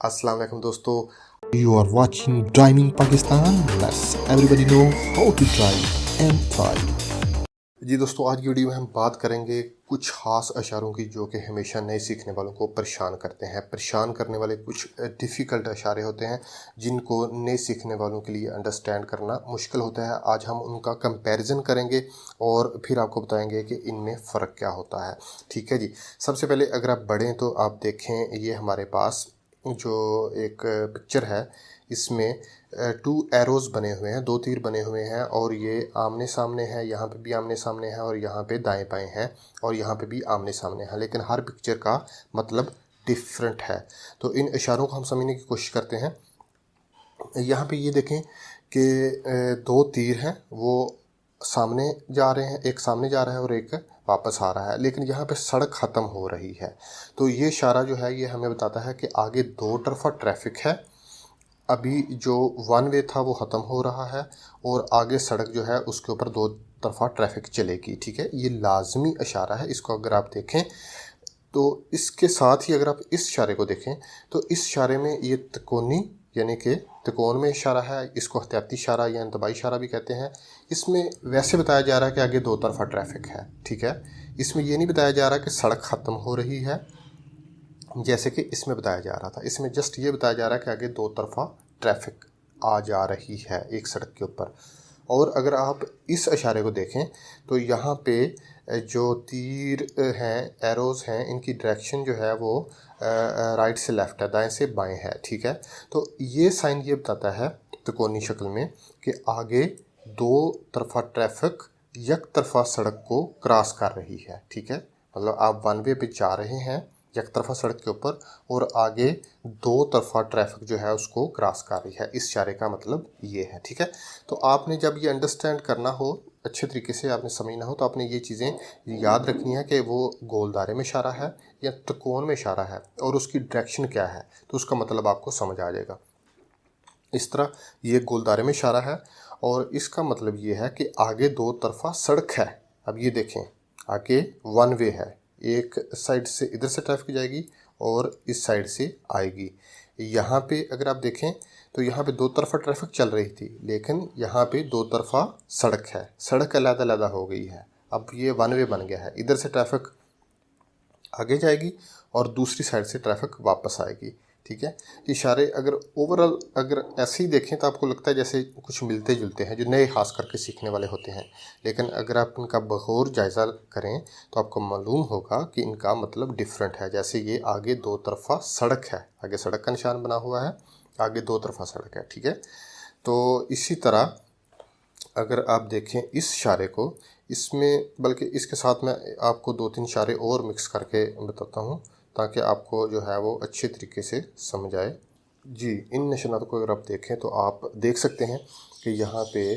अस्सलाम वालेकुम दोस्तों, You are watching Driving Pakistan. Let's everybody know how to drive and thrive. जी दोस्तों, आज की वीडियो में हम बात करेंगे कुछ ख़ास अशारों की जो कि हमेशा नए सीखने वालों को परेशान करते हैं। परेशान करने वाले कुछ डिफ़िकल्ट अशारे होते हैं जिनको नए सीखने वालों के लिए अंडरस्टैंड करना मुश्किल होता है। आज हम उनका कंपैरिजन करेंगे और फिर आपको बताएंगे कि इनमें फ़र्क क्या होता है। ठीक है जी। सबसे पहले अगर आप बढ़ें तो आप देखें, ये हमारे पास जो एक पिक्चर है, इसमें 2 एरोज़ बने हुए हैं, 2 तीर बने हुए हैं और ये आमने सामने है। यहाँ पे भी आमने सामने है और यहाँ पे दाएं बाएं हैं और यहाँ पे भी आमने सामने है, लेकिन हर पिक्चर का मतलब डिफरेंट है। तो इन इशारों को हम समझने की कोशिश करते हैं। यहाँ पे ये देखें कि 2 तीर हैं, वो सामने जा रहे हैं, एक सामने जा रहा है और एक वापस आ रहा है, लेकिन यहाँ पे सड़क ख़त्म हो रही है। तो ये इशारा जो है ये हमें बताता है कि आगे 2 तरफ़ा ट्रैफिक है। अभी जो वन वे था वो ख़त्म हो रहा है और आगे सड़क जो है उसके ऊपर 2 तरफ़ा ट्रैफिक चलेगी। ठीक है, ये लाजमी इशारा है। इसको अगर आप देखें तो इसके साथ ही अगर आप इस इशारे को देखें तो इस इशारे में ये तिकोनी यानी कि त्रिकोण में इशारा है। इसको एहतियाती इशारा या इंतबाही इशारा भी कहते हैं। इसमें वैसे बताया जा रहा है कि आगे 2 तरफ़ा ट्रैफिक है। ठीक है, इसमें ये नहीं बताया जा रहा कि सड़क ख़त्म हो रही है जैसे कि इसमें बताया जा रहा था। इसमें जस्ट ये बताया जा रहा है कि आगे 2 तरफ़ा ट्रैफिक आ जा रही है एक सड़क के ऊपर। और अगर आप इस इशारे को देखें तो यहाँ पे जो तीर हैं, एरोज़ हैं, इनकी डायरेक्शन जो है वो राइट से लेफ़्ट है, दाएं से बाएं है। ठीक है, तो ये साइन ये बताता है त्रिकोणी शक्ल में कि आगे 2 तरफ़ा ट्रैफिक एक तरफ़ा सड़क को क्रॉस कर रही है। ठीक है, मतलब आप वन वे पे जा रहे हैं एक तरफ़ा सड़क के ऊपर और आगे 2 तरफ़ा ट्रैफिक जो है उसको क्रॉस कर रही है। इस इशारे का मतलब ये है। ठीक है, तो आपने जब ये अंडरस्टैंड करना हो, अच्छे तरीके से आपने समझना हो, तो आपने ये चीज़ें याद रखनी है कि वो गोल दायरे में इशारा है या त्रिकोण में इशारा है और उसकी डायरेक्शन क्या है, तो उसका मतलब आपको समझ आ जाएगा। इस तरह ये गोल दायरे में इशारा है और इसका मतलब ये है कि आगे 2 तरफ़ा सड़क है। अब ये देखें, आगे वन वे है, एक साइड से इधर से ट्रैफिक जाएगी और इस साइड से आएगी। यहाँ पे अगर आप देखें तो यहाँ पे 2 तरफ़ा ट्रैफिक चल रही थी, लेकिन यहाँ पे 2 तरफ़ा सड़क है, सड़क अलग-अलग हो गई है। अब ये वन वे बन गया है, इधर से ट्रैफिक आगे जाएगी और दूसरी साइड से ट्रैफिक वापस आएगी। ठीक है, इशारे अगर ओवरऑल अगर ऐसे ही देखें तो आपको लगता है जैसे कुछ मिलते जुलते हैं जो नए खास करके सीखने वाले होते हैं, लेकिन अगर आप इनका बगौर जायज़ा करें तो आपको मालूम होगा कि इनका मतलब डिफरेंट है। जैसे ये आगे 2 तरफ़ा सड़क है, आगे सड़क का निशान बना हुआ है, आगे 2 तरफ़ा सड़क है। ठीक है, तो इसी तरह अगर आप देखें इस इशारे को, इसमें बल्कि इसके साथ मैं आपको 2-3 इशारे और मिक्स करके बताता हूँ ताकि आपको जो है वो अच्छे तरीके से समझ आए। जी, इन निशानात को अगर आप देखें तो आप देख सकते हैं कि यहाँ पे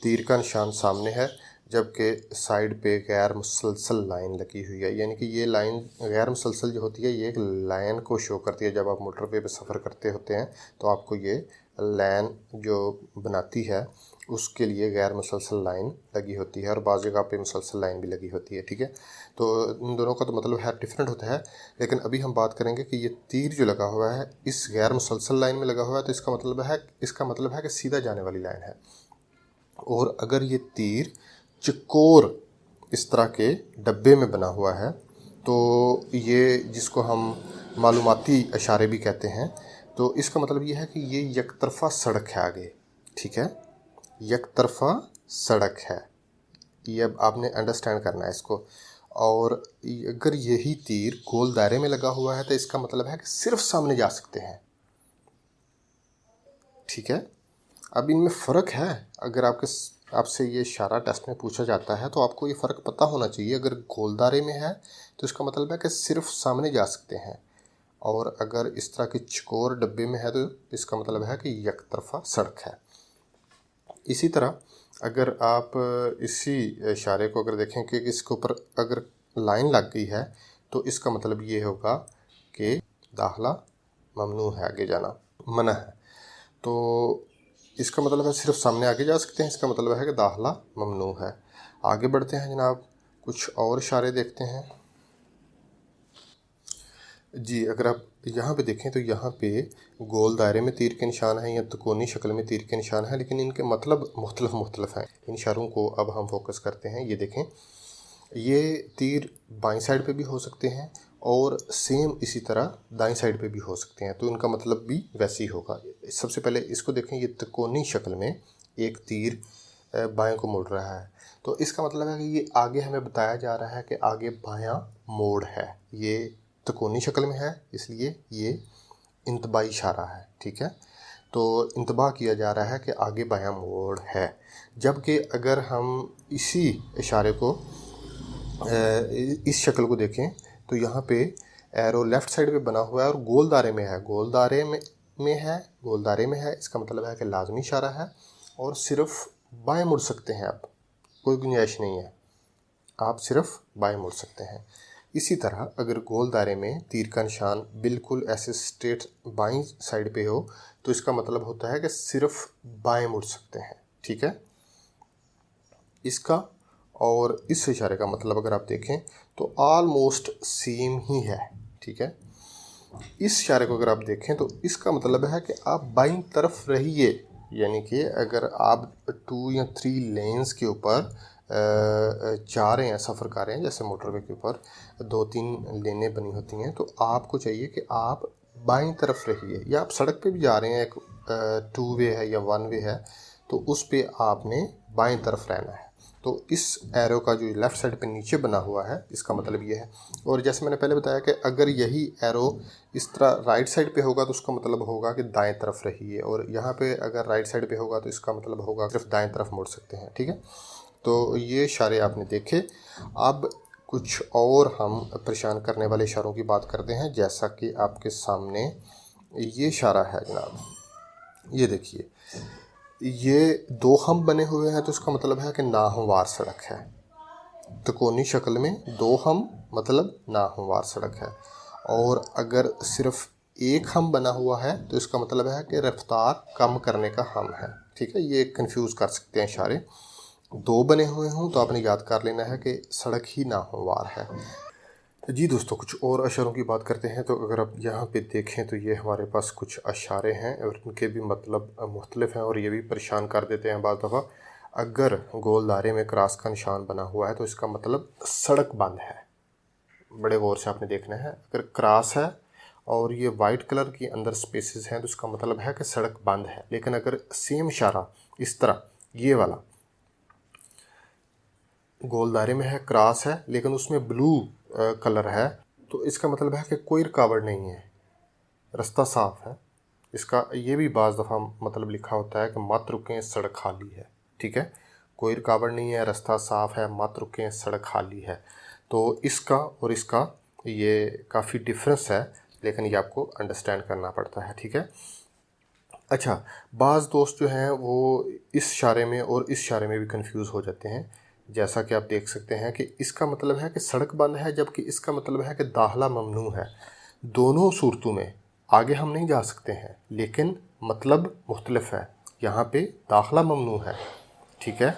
तीर का निशान सामने है, जबकि साइड पे गैर मुसलसल लाइन लगी हुई है। यानी कि ये लाइन गैर मुसलसल जो होती है ये एक लाइन को शो करती है। जब आप मोटरवे पे सफ़र करते होते हैं तो आपको ये लाइन जो बनाती है उसके लिए गैर मुसलसल लाइन लगी होती है और बाज़ जगह पे मुसलसल लाइन भी लगी होती है। ठीक है, तो इन दोनों का तो मतलब है डिफरेंट होता है, लेकिन अभी हम बात करेंगे कि ये तीर जो लगा हुआ है इस गैर मुसलसल लाइन में लगा हुआ है, तो इसका मतलब है कि सीधा जाने वाली लाइन है। और अगर ये तीर चकोर इस तरह के डब्बे में बना हुआ है तो ये जिसको हम मालूमाती इशारे भी कहते हैं, तो इसका मतलब ये है कि ये एक तरफ़ा सड़क है आगे। ठीक है, एक तरफ़ा सड़क है, ये अब आपने अंडरस्टैंड करना है इसको। और अगर यही तीर गोल दायरे में लगा हुआ है तो इसका मतलब है कि सिर्फ सामने जा सकते हैं। ठीक है, अब इनमें फ़र्क है। अगर आपसे ये इशारा टेस्ट में पूछा जाता है तो आपको ये फ़र्क पता होना चाहिए। अगर गोल दायरे में है तो इसका मतलब है कि सिर्फ सामने जा सकते हैं, और अगर इस तरह के चकोर डब्बे में है तो इसका मतलब है कि एक तरफ़ा सड़क है। इसी तरह अगर आप इसी इशारे को अगर देखें कि इसके ऊपर अगर लाइन लग गई है तो इसका मतलब ये होगा कि दाखला ममनू है, आगे जाना मना है। तो इसका मतलब है सिर्फ सामने आगे जा सकते हैं, इसका मतलब है कि दाखला ममनू है। आगे बढ़ते हैं जनाब, कुछ और इशारे देखते हैं। जी, अगर आप यहाँ पे देखें तो यहाँ पे गोल दायरे में तीर के निशान हैं या त्रिकोणीय शक्ल में तीर के निशान हैं, लेकिन इनके मतलब मुख्तलिफ हैं। इन इशारों को अब हम फोकस करते हैं। ये देखें, ये तीर बाईं साइड पे भी हो सकते हैं और सेम इसी तरह दाईं साइड पे भी हो सकते हैं, तो इनका मतलब भी वैसे ही होगा। सबसे पहले इसको देखें, ये त्रिकोणीय शक्ल में एक तीर बाएं को मोड़ रहा है, तो इसका मतलब है कि ये आगे हमें बताया जा रहा है कि आगे बायां मोड़ है। ये त्रिकोणीय शक्ल में है, इसलिए ये इंतबाई इशारा है, ठीक है। तो इंतबा किया जा रहा है कि आगे बायां मोड़ है। जबकि अगर हम इसी इशारे को इस शक्ल को देखें तो यहाँ पे एरो लेफ़्ट साइड पे बना हुआ है और गोल दायरे में है, गोल दायरे में है। इसका मतलब है कि लाजमी इशारा है और सिर्फ बाएं मुड़ सकते हैं आप, कोई गुंजाइश नहीं है, आप सिर्फ बाएं मुड़ सकते हैं। इसी तरह अगर गोल दायरे में तीर का निशान बिल्कुल ऐसे स्ट्रेट बाईं साइड पे हो तो इसका मतलब होता है कि सिर्फ बाएं मुड़ सकते हैं, ठीक है। इसका और इस इशारे का मतलब अगर आप देखें तो ऑलमोस्ट सेम ही है, ठीक है। इस इशारे को अगर आप देखें तो इसका मतलब है कि आप बाईं तरफ रहिए, यानी कि अगर आप 2 या 3 लेन्स के ऊपर जा रहे हैं, सफ़र कर रहे हैं, जैसे मोटरवे के ऊपर 2-3 लेनें बनी होती हैं, तो आपको चाहिए कि आप बाईं तरफ रहिए। या आप सड़क पे भी जा रहे हैं, एक 2 वे है या 1 वे है, तो उस पे आपने बाईं तरफ रहना है। तो इस एरो का जो लेफ़्ट साइड पे नीचे बना हुआ है, इसका मतलब ये है। और जैसे मैंने पहले बताया कि अगर यही एरो इस तरह राइट साइड पे होगा तो उसका मतलब होगा कि दाएं तरफ रहिए, और यहाँ पे अगर राइट साइड पे होगा तो इसका मतलब होगा सिर्फ दाएं तरफ मुड़ सकते हैं, ठीक है। तो ये इशारे आपने देखे। अब कुछ और हम परेशान करने वाले इशारों की बात करते हैं। जैसा कि आपके सामने ये इशारा है जनाब, ये देखिए, ये 2 हम बने हुए हैं, तो इसका मतलब है कि नाहमवार सड़क है। त्रिकोणीय शक्ल में 2 हम मतलब नाहमवार सड़क है। और अगर सिर्फ एक हम बना हुआ है तो इसका मतलब है कि रफ्तार कम करने का हम है, ठीक है। ये कंफ्यूज कर सकते हैं इशारे। 2 बने हुए हों तो आपने याद कर लेना है कि सड़क ही नाहमवार है। जी दोस्तों, कुछ और अशारों की बात करते हैं। तो अगर आप यहाँ पे देखें तो ये हमारे पास कुछ अशारे हैं और इनके भी मतलब मुख्तलिफ हैं और ये भी परेशान कर देते हैं बाज़ दफ़ा। अगर गोल दायरे में क्रॉस का निशान बना हुआ है तो इसका मतलब सड़क बंद है। बड़े गौर से आपने देखना है। अगर क्रॉस है और ये वाइट कलर के अंदर स्पेसेस हैं तो इसका मतलब है कि सड़क बंद है। लेकिन अगर सेम इशारा इस तरह ये वाला गोल दायरे में है, क्रॉस है, लेकिन उसमें ब्लू कलर है, तो इसका मतलब है कि कोई रुकावट नहीं है, रास्ता साफ़ है। इसका ये भी बाज़ दफ़ा मतलब लिखा होता है कि मत रुकें, सड़क खाली है, ठीक है। कोई रुकावट नहीं है, रास्ता साफ़ है, मत रुकें, सड़क खाली है। तो इसका और इसका ये काफ़ी डिफरेंस है, लेकिन ये आपको अंडरस्टैंड करना पड़ता है, ठीक है। अच्छा, बाज़ दोस्त जो हैं वो इस इशारे में और इस इशारे में भी कंफ्यूज हो जाते हैं। जैसा कि आप देख सकते हैं कि इसका मतलब है कि सड़क बंद है, जबकि इसका मतलब है कि दाखला ममनू है। दोनों सूरतों में आगे हम नहीं जा सकते हैं, लेकिन मतलब मुख्तलिफ है। यहाँ पे दाखला ममनू है, ठीक है।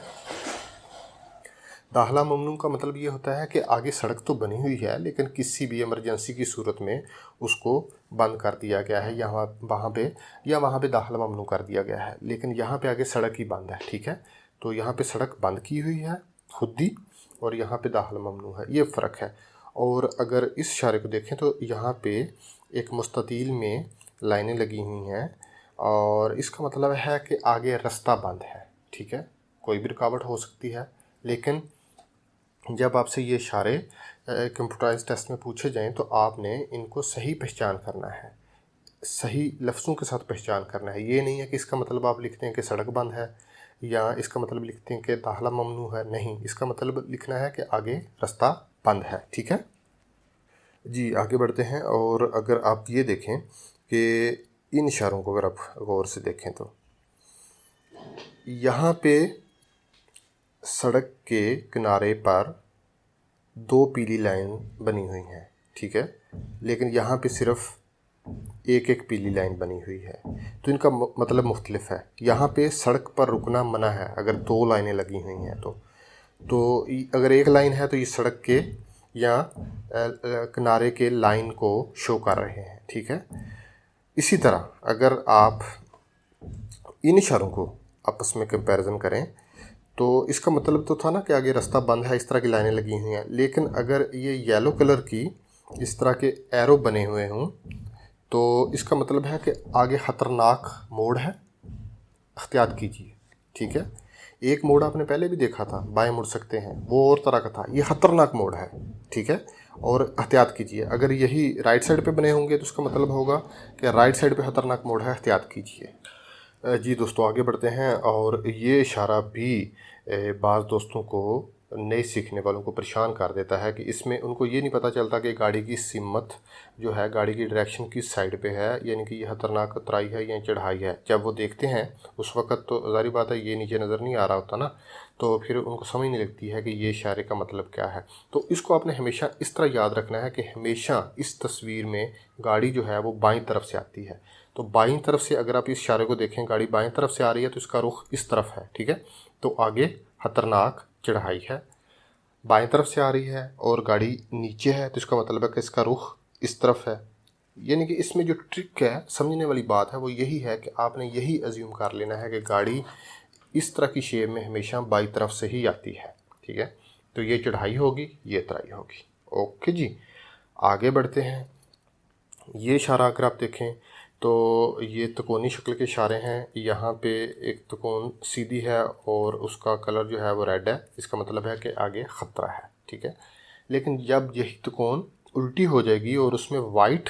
दाखला ममनू का मतलब ये होता है कि आगे सड़क तो बनी हुई है, लेकिन किसी भी इमरजेंसी की सूरत में उसको बंद कर दिया गया है, यहाँ वहाँ पे या वहाँ पे दाखला ममनू कर दिया गया है, लेकिन यहाँ पे आगे सड़क ही बंद है, ठीक है। तो यहाँ पे सड़क बंद की हुई है खुद ही, और यहाँ पे दाखला ममनू है, ये फ़र्क है। और अगर इस इशारे को देखें तो यहाँ पे एक मुस्ततील में लाइनें लगी हुई हैं और इसका मतलब है कि आगे रास्ता बंद है, ठीक है। कोई भी रुकावट हो सकती है, लेकिन जब आपसे ये इशारे कंप्यूटराइज टेस्ट में पूछे जाएं तो आपने इनको सही पहचान करना है, सही लफ्ज़ों के साथ पहचान करना है। ये नहीं है कि इसका मतलब आप लिखते हैं कि सड़क बंद है या इसका मतलब लिखते हैं कि दाखला ममनू है, नहीं, इसका मतलब लिखना है कि आगे रास्ता बंद है, ठीक है जी। आगे बढ़ते हैं। और अगर आप ये देखें कि इन इशारों को अगर आप गौर से देखें तो यहाँ पे सड़क के किनारे पर 2 पीली लाइन बनी हुई हैं, ठीक है, लेकिन यहाँ पे सिर्फ एक पीली लाइन बनी हुई है, तो इनका मतलब मुख्तलिफ है। यहाँ पे सड़क पर रुकना मना है अगर 2 लाइनें लगी हुई हैं तो अगर एक लाइन है तो ये सड़क के या किनारे के लाइन को शो कर रहे हैं, ठीक है। इसी तरह अगर आप इन इशारों को आपस में कंपैरिजन करें तो इसका मतलब तो था ना कि आगे रास्ता बंद है, इस तरह की लाइनें लगी हुई हैं। लेकिन अगर ये येलो कलर की इस तरह के एरो बने हुए हों तो इसका मतलब है कि आगे ख़तरनाक मोड़ है, एहतियात कीजिए, ठीक है। एक मोड़ आपने पहले भी देखा था, बाएं मुड़ सकते हैं, वो और तरह का था, ये ख़तरनाक मोड़ है, ठीक है। और एहतियात कीजिए। अगर यही राइट साइड पे बने होंगे तो उसका मतलब होगा कि राइट साइड पे ख़तरनाक मोड़ है, एहतियात कीजिए। जी दोस्तों, आगे बढ़ते हैं। और ये इशारा भी बाज़ दोस्तों को, नए सीखने वालों को परेशान कर देता है कि इसमें उनको ये नहीं पता चलता कि गाड़ी की सिमत जो है, गाड़ी की डायरेक्शन किस साइड पे है, यानी कि ये खतरनाक उतराई है या चढ़ाई है। जब वो देखते हैं उस वक़्त तो ज़ाहिर बात है ये नीचे नज़र नहीं आ रहा होता ना, तो फिर उनको समझ नहीं लगती है कि ये इशारे का मतलब क्या है। तो इसको आपने हमेशा इस तरह याद रखना है कि हमेशा इस तस्वीर में गाड़ी जो है वो बाईं तरफ से आती है। तो बाईं तरफ से अगर आप इस इशारे को देखें, गाड़ी बाईं तरफ से आ रही है तो इसका रुख इस तरफ है, ठीक है। तो आगे खतरनाक चढ़ाई है, बाएं तरफ से आ रही है, और गाड़ी नीचे है तो इसका मतलब है कि इसका रुख इस तरफ है। यानी कि इसमें जो ट्रिक है, समझने वाली बात है, वो यही है कि आपने यही अज्यूम कर लेना है कि गाड़ी इस तरह की शेप में हमेशा बाईं तरफ से ही आती है, ठीक है। तो ये चढ़ाई होगी, ये उतराई होगी। ओके जी, आगे बढ़ते हैं। ये इशारा अगर आप देखें तो ये त्रिकोणी शक्ल के इशारे हैं। यहाँ पे एक त्रिकोण सीधी है और उसका कलर जो है वो रेड है, इसका मतलब है कि आगे ख़तरा है, ठीक है। लेकिन जब यही त्रिकोण उल्टी हो जाएगी और उसमें वाइट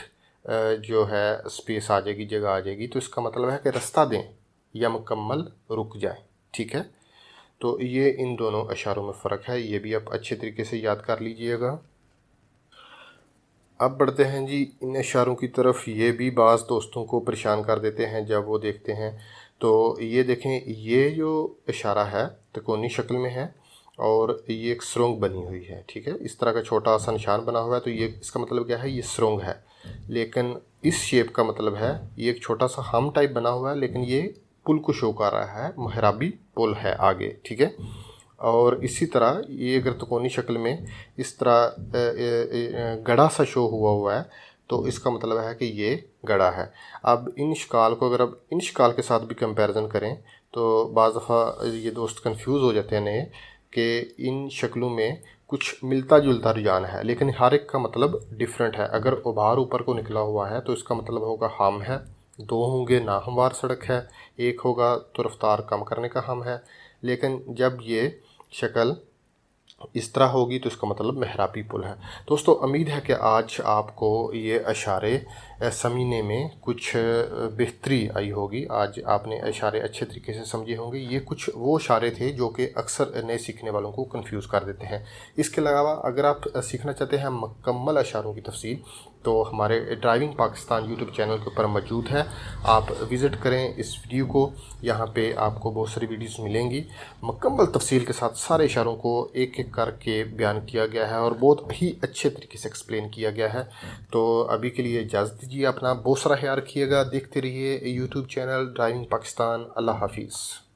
जो है स्पेस आ जाएगी, जगह आ जाएगी, तो इसका मतलब है कि रास्ता दें या मुकम्मल रुक जाए, ठीक है। तो ये इन दोनों इशारों में फ़र्क है, ये भी आप अच्छे तरीके से याद कर लीजिएगा। अब बढ़ते हैं जी इन इशारों की तरफ। ये भी बाज़ दोस्तों को परेशान कर देते हैं जब वो देखते हैं। तो ये देखें, ये जो इशारा है त्रिकोणी शक्ल में है और ये एक सुरंग बनी हुई है, ठीक है। इस तरह का छोटा सा निशान बना हुआ है, तो ये इसका मतलब क्या है, ये सुरंग है। लेकिन इस शेप का मतलब है ये एक छोटा सा हम टाइप बना हुआ है, लेकिन ये पुल को शो कर रहा है, महराबी पुल है आगे, ठीक है। और इसी तरह ये अगर त्रिकोणी शक्ल में इस तरह गड़ा सा शो हुआ है तो इसका मतलब है कि ये गड़ा है। अब इन शिकाल को अगर अब इन शिकाल के साथ भी कंपैरिजन करें तो बाज़ दफ़ा ये दोस्त कंफ्यूज हो जाते हैं नए कि इन शक्लों में कुछ मिलता जुलता रुझान है, लेकिन हर एक का मतलब डिफरेंट है। अगर उभार ऊपर को निकला हुआ है तो इसका मतलब होगा हम है, दो होंगे नाहमवार सड़क है, एक होगा तो रफ्तार कम करने का हम है। लेकिन जब ये शक्ल इस तरह होगी तो इसका मतलब महराबी पुल है। दोस्तों, उम्मीद है कि आज आपको ये इशारे समझने में कुछ बेहतरी आई होगी। आज आपने इशारे अच्छे तरीके से समझे होंगे। ये कुछ वो इशारे थे जो कि अक्सर नए सीखने वालों को कंफ्यूज कर देते हैं। इसके अलावा अगर आप सीखना चाहते हैं मुकम्मल इशारों की तफसील तो हमारे ड्राइविंग पाकिस्तान यूट्यूब चैनल के ऊपर मौजूद है। आप विज़िट करें इस वीडियो को, यहाँ पे आपको बहुत सारी वीडियोस मिलेंगी। मुकम्मल तफसील के साथ सारे इशारों को एक एक करके बयान किया गया है और बहुत ही अच्छे तरीके से एक्सप्लेन किया गया है। तो अभी के लिए इजाज़त दीजिए, अपना बहुत सारा ख्याल रखिएगा। देखते रहिए यूट्यूब चैनल ड्राइविंग पाकिस्तान। अल्लाह हाफिज़।